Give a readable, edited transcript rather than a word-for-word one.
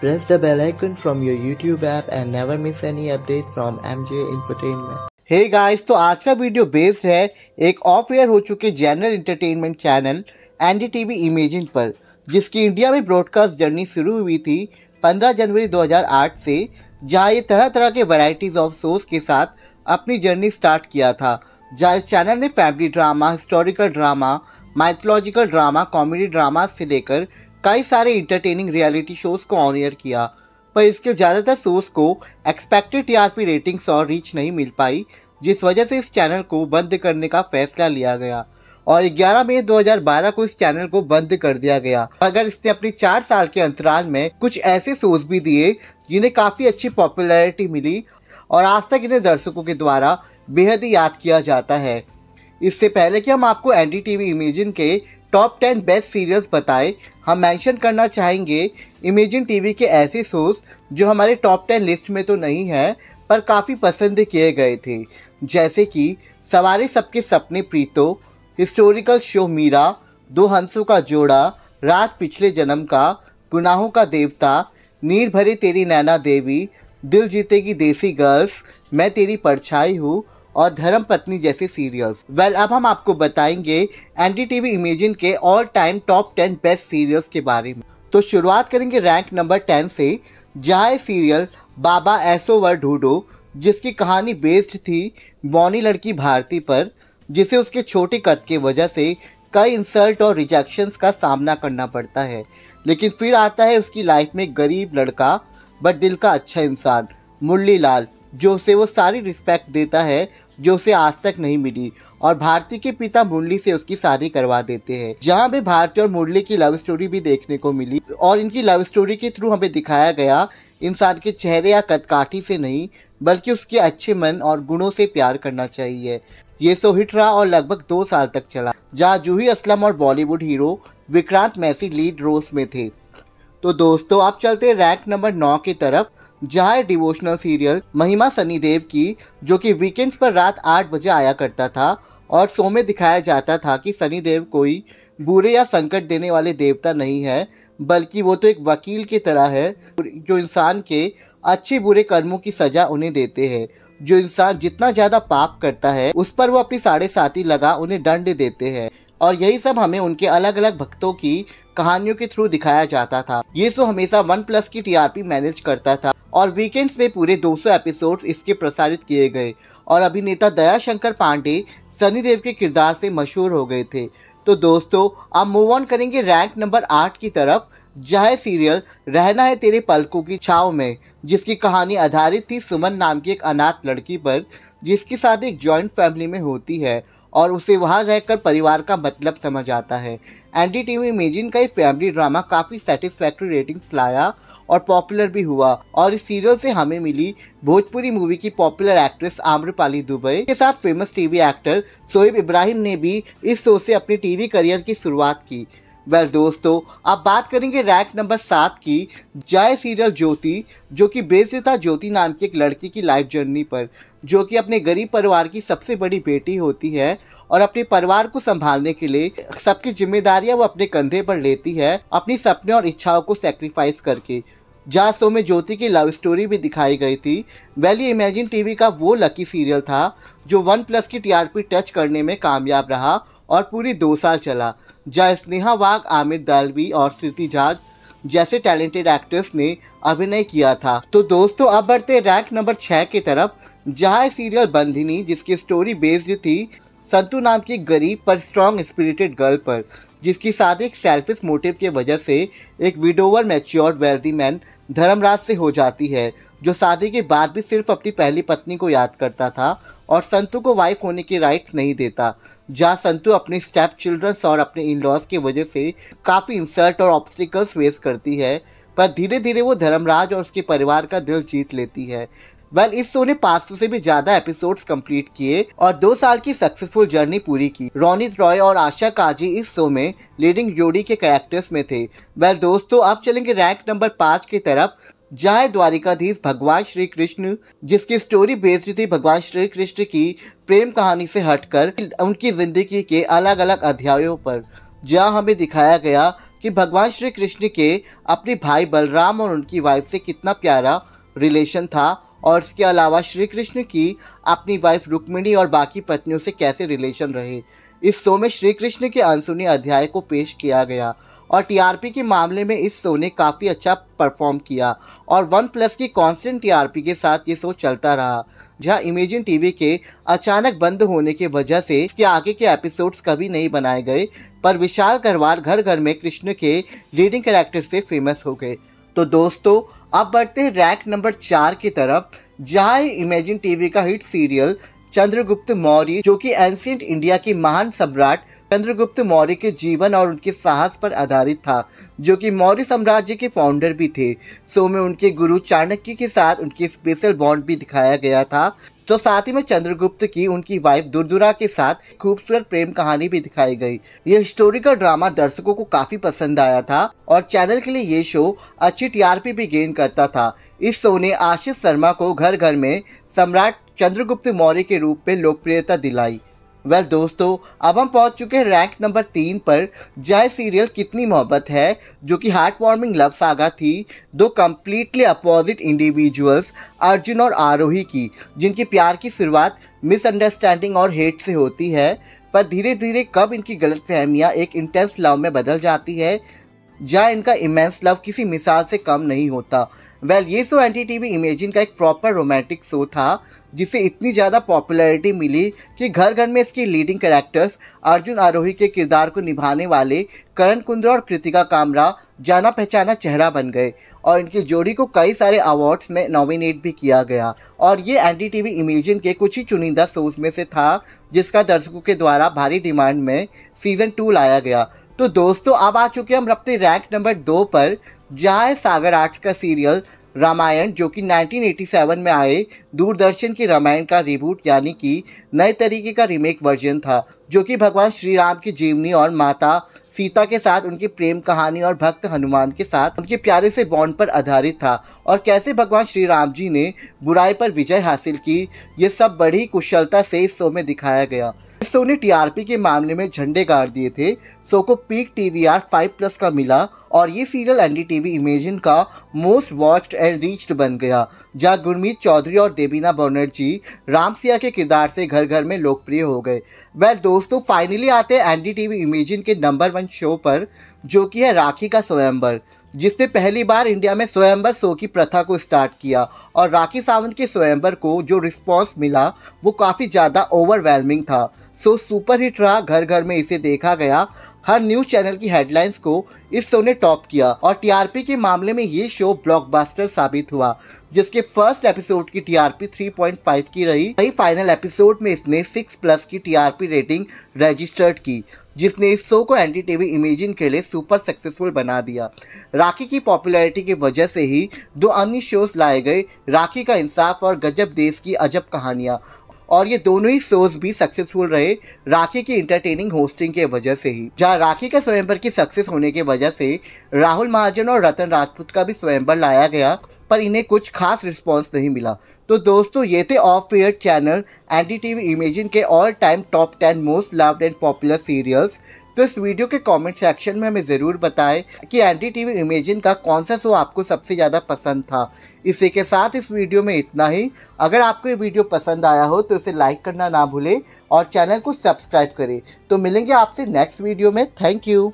Press the bell icon from your YouTube app and never miss any update from MJ Entertainment. Hey guys, तो आज का video based है एक of air हो चुके general entertainment channel NDTV imagine पर, जिसकी इंडिया में ब्रॉडकास्ट जर्नी शुरू हुई थी 15 जनवरी 2008 से, जहां ये तरह तरह के वैरायटीज ऑफ शोज के साथ अपनी जर्नी स्टार्ट किया था। जहां इस चैनल ने family drama, historical drama, mythological drama, comedy drama से लेकर कई सारे इंटरटेनिंग रियलिटी शोज को ऑन एयर किया, पर इसके ज़्यादातर शोज को एक्सपेक्टेड टीआरपी रेटिंग्स और रीच नहीं मिल पाई, जिस वजह से इस चैनल को बंद करने का फैसला लिया गया और 11 मई 2012 को इस चैनल को बंद कर दिया गया। अगर इसने अपनी 4 साल के अंतराल में कुछ ऐसे शोज भी दिए जिन्हें काफ़ी अच्छी पॉपुलैरिटी मिली और आज तक इन्हें दर्शकों के द्वारा बेहद ही याद किया जाता है। इससे पहले कि हम आपको एनडीटीवी इमेजिन के टॉप 10 बेस्ट सीरियल्स बताएं, हम मेंशन करना चाहेंगे इमेजिन टीवी के ऐसे शोज जो हमारे टॉप 10 लिस्ट में तो नहीं है पर काफ़ी पसंद किए गए थे, जैसे कि सवारे सबके सपने प्रीतो, हिस्टोरिकल शो मीरा, दो हंसों का जोड़ा, रात पिछले जन्म का, गुनाहों का देवता, नीर भरे तेरी नैना देवी, दिल जीतेगी देसी गर्ल्स, मैं तेरी परछाई हूँ और धर्म पत्नी जैसे सीरियल्स। अब हम आपको बताएंगे एनडीटीवी इमेजिन के all time top 10 best serials के बारे में। तो शुरुआत करेंगे रैंक नंबर 10 से, जहाँ सीरियल बाबा ऐसो वर ढूंढो, जिसकी कहानी बेस्ड थी बौनी लड़की भारती पर, जिसे उसके छोटे कद के वजह से कई इंसल्ट और रिजेक्शंस का सामना करना पड़ता है, लेकिन फिर आता है उसकी लाइफ में गरीब लड़का बट दिल का अच्छा इंसान मुरली लाल, जो उसे वो सारी रिस्पेक्ट देता है जो उसे आज तक नहीं मिली, और भारती के पिता मुरली से उसकी शादी करवा देते हैं, जहां पे भारती और मुरली की लव स्टोरी भी देखने को मिली और इनकी लव स्टोरी के थ्रू हमें दिखाया गया इंसान के चेहरे या कदकाठी से नहीं बल्कि उसके अच्छे मन और गुणों से प्यार करना चाहिए। ये शो हिट रहा और लगभग 2 साल तक चला, जहाँ जूही असलम और Bollywood hero Vikrant Massey lead roles में थे। तो दोस्तों आप चलते हैं रैंक नंबर 9 की तरफ, जहाँ डिवोशनल सीरियल महिमा सनी देव की, जो कि वीकेंड्स पर रात 8 बजे आया करता था और शो में दिखाया जाता था कि सनी देव कोई बुरे या संकट देने वाले देवता नहीं है, बल्कि वो तो एक वकील की तरह है जो इंसान के अच्छे बुरे कर्मों की सजा उन्हें देते हैं। जो इंसान जितना ज़्यादा पाप करता है उस पर वो अपनी 7.5 लगा उन्हें दंड देते हैं, और यही सब हमें उनके अलग अलग भक्तों की कहानियों के थ्रू दिखाया जाता था। ये शो हमेशा 1+ की टीआरपी मैनेज करता था और वीकेंड्स में पूरे 200 एपिसोड्स इसके प्रसारित किए गए और अभिनेता दया शंकर पांडे सनी देव के किरदार से मशहूर हो गए थे। तो दोस्तों अब मूव ऑन करेंगे रैंक नंबर 8 की तरफ, जहाँ सीरियल रहना है तेरे पलकों की छाँव में, जिसकी कहानी आधारित थी सुमन नाम की एक अनाथ लड़की पर, जिसकी शादी एक जॉइंट फैमिली में होती है और उसे वहां रहकर परिवार का मतलब समझ आता है। एनडीटीवी इमेजिन का ये फैमिली ड्रामा काफ़ी सेटिस्फैक्ट्री रेटिंग्स लाया और पॉपुलर भी हुआ, और इस सीरियल से हमें मिली भोजपुरी मूवी की पॉपुलर एक्ट्रेस आम्रपाली दुबे के साथ famous TV actor Shoaib Ibrahim ने भी इस शो से अपनी टीवी करियर की शुरुआत की। दोस्तों अब बात करेंगे रैंक नंबर 7 की, जय सीरियल ज्योति, जो कि बेस्ड था ज्योति नाम की एक लड़की की लाइफ जर्नी पर, जो कि अपने गरीब परिवार की सबसे बड़ी बेटी होती है और अपने परिवार को संभालने के लिए सबकी जिम्मेदारियां वो अपने कंधे पर लेती है, अपनी सपने और इच्छाओं को सेक्रीफाइस करके। जहाँ शो में ज्योति की लव स्टोरी भी दिखाई गई थी। ये इमेजिन टीवी का वो लकी सीरियल था जो 1+ की टीआरपी टच करने में कामयाब रहा और पूरी 2 साल चला, जहाँ स्नेहा वाघ, आमिर दालवी और श्रुति झा जैसे टैलेंटेड एक्टर्स ने अभिनय किया था। तो दोस्तों अब बढ़ते रैंक नंबर 6 की तरफ, जहाँ सीरियल बंधिनी, जिसकी स्टोरी बेस्ड थी संतू नाम की गरीब पर स्ट्रॉन्ग स्पिरिटेड गर्ल पर, जिसकी शादी एक सेल्फिश मोटिव की वजह से एक widower matured wealthy man Dharmraj से हो जाती है, जो शादी के बाद भी सिर्फ अपनी पहली पत्नी को याद करता था और संतू को वाइफ होने के राइट्स नहीं देता। जहाँ संतू अपने स्टेप चिल्ड्रंस और अपने इन लॉज की वजह से काफ़ी इंसल्ट और ऑब्स्टिकल्स फेस करती है, पर धीरे धीरे वो धर्मराज और उसके परिवार का दिल जीत लेती है। इस शो ने 500 से भी ज्यादा एपिसोड्स कंप्लीट किए और 2 साल की सक्सेसफुल जर्नी पूरी की। रोनित रॉय और आशा काजी इस शो में लीडिंग जोड़ी के कैरेक्टर्स में थे। दोस्तों अब चलेंगे रैंक नंबर 5 की तरफ, जहाँ द्वारिकाधीश भगवान श्री कृष्ण, जिसकी स्टोरी बेस्ड थी भगवान श्री कृष्ण की प्रेम कहानी से हटकर उनकी जिंदगी के अलग अलग अध्यायों पर, जहाँ हमें दिखाया गया कि भगवान श्री कृष्ण के अपने भाई बलराम और उनकी वाइफ से कितना प्यारा रिलेशन था, और इसके अलावा श्री कृष्ण की अपनी वाइफ रुक्मिणी और बाकी पत्नियों से कैसे रिलेशन रहे। इस शो में श्री कृष्ण के अनसुने अध्याय को पेश किया गया और टीआरपी के मामले में इस शो ने काफ़ी अच्छा परफॉर्म किया और 1+ की कांस्टेंट टीआरपी के साथ ये शो चलता रहा, जहां इमेजिन टीवी के अचानक बंद होने की वजह से इसके आगे के एपिसोड्स कभी नहीं बनाए गए, पर विशाल करवार घर घर में कृष्ण के लीडिंग कैरेक्टर से फेमस हो गए। तो दोस्तों अब बढ़ते हैं रैंक नंबर 4 की तरफ, जहां इमेजिन टीवी का हिट सीरियल चंद्रगुप्त मौर्य, जो कि एंशिएंट इंडिया की महान सम्राट चंद्रगुप्त मौर्य के जीवन और उनके साहस पर आधारित था, जो कि मौर्य साम्राज्य के फाउंडर भी थे। शो में उनके गुरु चाणक्य के साथ उनकी स्पेशल बॉन्ड भी दिखाया गया था। तो साथ ही में चंद्रगुप्त की उनकी वाइफ दुर्दुरा के साथ खूबसूरत प्रेम कहानी भी दिखाई गई। यह हिस्टोरिकल ड्रामा दर्शकों को काफी पसंद आया था और चैनल के लिए ये शो अच्छी टीआरपी भी गेन करता था। इस शो ने आशीष शर्मा को घर घर में सम्राट चंद्रगुप्त मौर्य के रूप में लोकप्रियता दिलाई। वेल दोस्तों, अब हम पहुंच चुके हैं रैंक नंबर 3 पर, जहाँ सीरियल कितनी मोहब्बत है, जो कि हार्ट वार्मिंग लव सागा थी दो कंप्लीटली अपोजिट इंडिविजुअल्स अर्जुन और आरोही की, जिनकी प्यार की शुरुआत मिसअंडरस्टैंडिंग और हेट से होती है, पर धीरे धीरे कब इनकी गलतफहमियां एक इंटेंस लव में बदल जाती है, जहाँ इनका इमेंस लव किसी मिसाल से कम नहीं होता। वेल ये शो एनडीटीवी इमेजिन का एक प्रॉपर रोमांटिक शो था, जिसे इतनी ज़्यादा पॉपुलैरिटी मिली कि घर घर में इसकी लीडिंग कैरेक्टर्स अर्जुन आरोही के किरदार को निभाने वाले करण कुंद्रा और कृतिका कामरा जाना पहचाना चेहरा बन गए और इनकी जोड़ी को कई सारे अवार्ड्स में नॉमिनेट भी किया गया। और ये एनडीटीवी इमेजिन के कुछ ही चुनिंदा शोज में से था जिसका दर्शकों के द्वारा भारी डिमांड में सीजन 2 लाया गया। तो दोस्तों अब आ चुके हम अपने रैंक नंबर 2 पर, जहाँ है सागर आर्ट्स का सीरियल रामायण, जो कि 1987 में आए दूरदर्शन के रामायण का रिबूट यानी कि नए तरीके का रीमेक वर्जन था, जो कि भगवान श्री राम की जीवनी और माता सीता के साथ उनकी प्रेम कहानी और भक्त हनुमान के साथ उनके प्यारे से बॉन्ड पर आधारित था और कैसे भगवान श्री राम जी ने बुराई पर विजय हासिल की, ये सब बड़ी कुशलता से इस शो में दिखाया गया। इस शो ने टीआरपी के मामले में झंडे गाड़ दिए थे। शो को पीक टीवीआर 5+ का मिला और ये सीरियल एनडीटीवी इमेजिन का मोस्ट वॉच्ड एंड रीच्ड बन गया, जहाँ गुरमीत चौधरी और देबीना बनर्जी राम सिया के किरदार से घर घर में लोकप्रिय हो गए। वेल दोस्तों फाइनली आते हैं एनडीटीवी इमेजिन के नंबर 1 शो पर, जो कि है राखी का स्वयंवर, जिसने पहली बार इंडिया में स्वयंवर शो की प्रथा को स्टार्ट किया। और राखी सावंत के स्वयंवर को जो रिस्पॉन्स मिला वो काफ़ी ज़्यादा ओवरवेलमिंग था। शो सुपरहिट रहा, घर घर में इसे देखा गया, हर न्यूज़ चैनल की हेडलाइंस को इस शो ने टॉप किया और टीआरपी के मामले में ये शो ब्लॉकबस्टर साबित हुआ, जिसके फर्स्ट एपिसोड की टीआरपी 3.5 की रही। वही फाइनल एपिसोड में इसने 6+ की टीआरपी रेटिंग रजिस्टर्ड की, जिसने इस शो को एनडीटीवी इमेजिन के लिए सुपर सक्सेसफुल बना दिया। राखी की पॉपुलैरिटी की वजह से ही 2 अन्य शोज लाए गए, राखी का इंसाफ और गजब देश की अजब कहानियाँ, और ये दोनों ही शोज भी सक्सेसफुल रहे राखी की इंटरटेनिंग होस्टिंग के वजह से ही। जहाँ राखी का स्वयंवर की सक्सेस होने की वजह से राहुल महाजन और रतन राजपूत का भी स्वयंवर लाया गया, पर इन्हें कुछ खास रिस्पॉन्स नहीं मिला। तो दोस्तों ये थे off air channel NDTV Imagine के all time top 10 most loved and popular serials. तो इस वीडियो के कमेंट सेक्शन में हमें ज़रूर बताएं कि एनडीटीवी इमेजिन का कौन सा शो आपको सबसे ज़्यादा पसंद था। इसी के साथ इस वीडियो में इतना ही। अगर आपको ये वीडियो पसंद आया हो तो इसे लाइक करना ना भूलें और चैनल को सब्सक्राइब करें। तो मिलेंगे आपसे नेक्स्ट वीडियो में। Thank you.